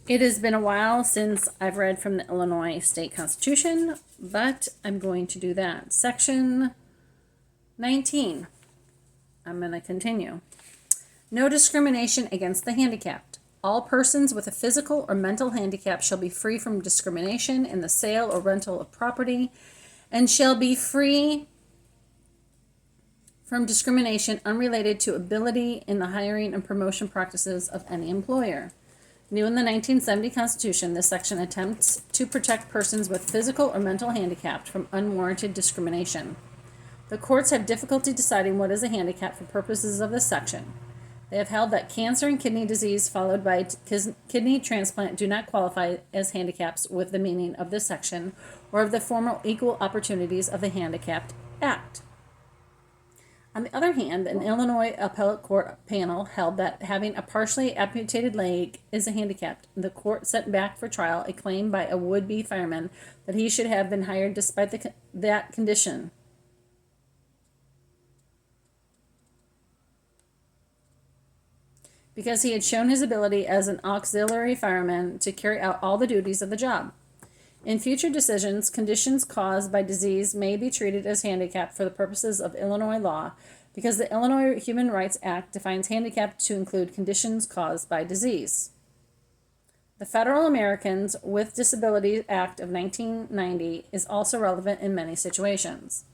It has been a while since I've read from the Illinois State Constitution, but I'm going to do that. Section 19. I'm going to continue. No discrimination against the handicapped. All persons with a physical or mental handicap shall be free from discrimination in the sale or rental of property and shall be free from discrimination unrelated to ability in the hiring and promotion practices of any employer. New in the 1970 Constitution, this section attempts to protect persons with physical or mental handicap from unwarranted discrimination. The courts have difficulty deciding what is a handicap for purposes of this section. They have held that cancer and kidney disease followed by kidney transplant do not qualify as handicaps with the meaning of this section or of the formal equal opportunities of the Handicapped Act. On the other hand, an Illinois appellate court panel held that having a partially amputated leg is a handicap. The court sent back for trial a claim by a would-be fireman that he should have been hired despite that condition. Because he had shown his ability as an auxiliary fireman to carry out all the duties of the job. In future decisions, conditions caused by disease may be treated as handicap for the purposes of Illinois law because the Illinois Human Rights Act defines handicap to include conditions caused by disease. The Federal Americans with Disabilities Act of 1990 is also relevant in many situations.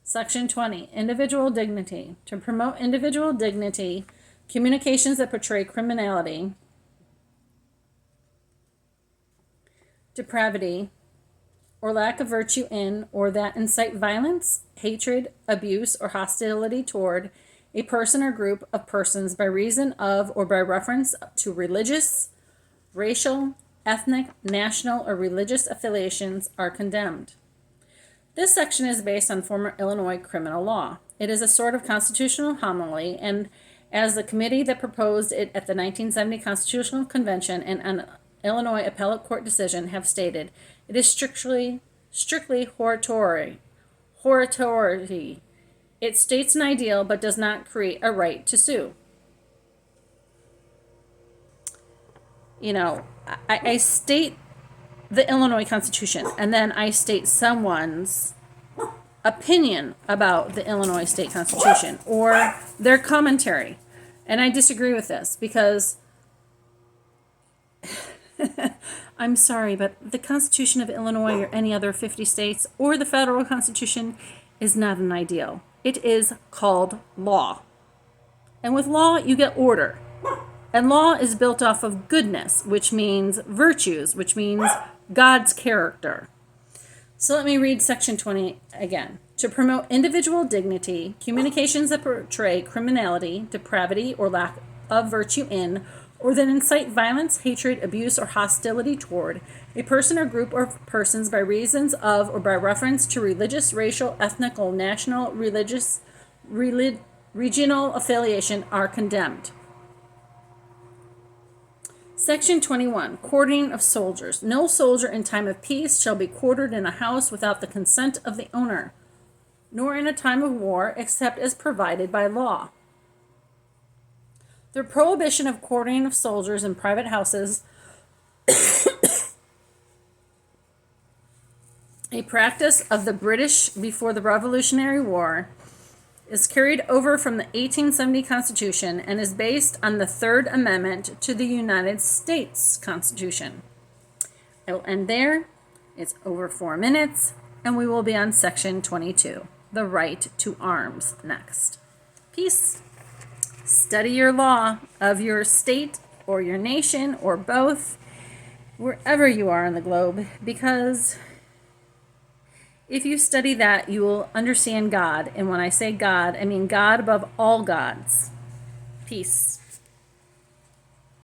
Section 20, individual dignity. To promote individual dignity, communications that portray criminality, depravity, or lack of virtue in, or that incite violence, hatred, abuse, or hostility toward a person or group of persons by reason of or by reference to religious, racial, ethnic, national, or religious affiliations are condemned. This section is based on former Illinois criminal law. It is a sort of constitutional homily, and as the committee that proposed it at the 1970 Constitutional Convention and an Illinois appellate court decision have stated, it is strictly hortatory. It states an ideal but does not create a right to sue. You know, I state the Illinois Constitution and then I state someone's opinion about the Illinois State Constitution or their commentary. And I disagree with this because I'm sorry, but the Constitution of Illinois or any other 50 states or the federal Constitution is not an ideal. It is called law. And with law, you get order. And law is built off of goodness, which means virtues, which means God's character. So let me read section 20 again. To promote individual dignity, communications that portray criminality, depravity, or lack of virtue in, or that incite violence, hatred, abuse, or hostility toward a person or group of persons by reasons of or by reference to religious, racial, ethnical, national, regional affiliation are condemned. Section 21, quartering of soldiers. No soldier in time of peace shall be quartered in a house without the consent of the owner, nor in a time of war except as provided by law. The prohibition of quartering of soldiers in private houses, a practice of the British before the Revolutionary War, is carried over from the 1870 Constitution and is based on the Third Amendment to the United States Constitution. I will end there. It's over 4 minutes, and we will be on section 22, the right to arms, next. Peace. Study your law of your state or your nation or both, wherever you are on the globe, because if you study that, you will understand God. And when I say God, I mean God above all gods. Peace.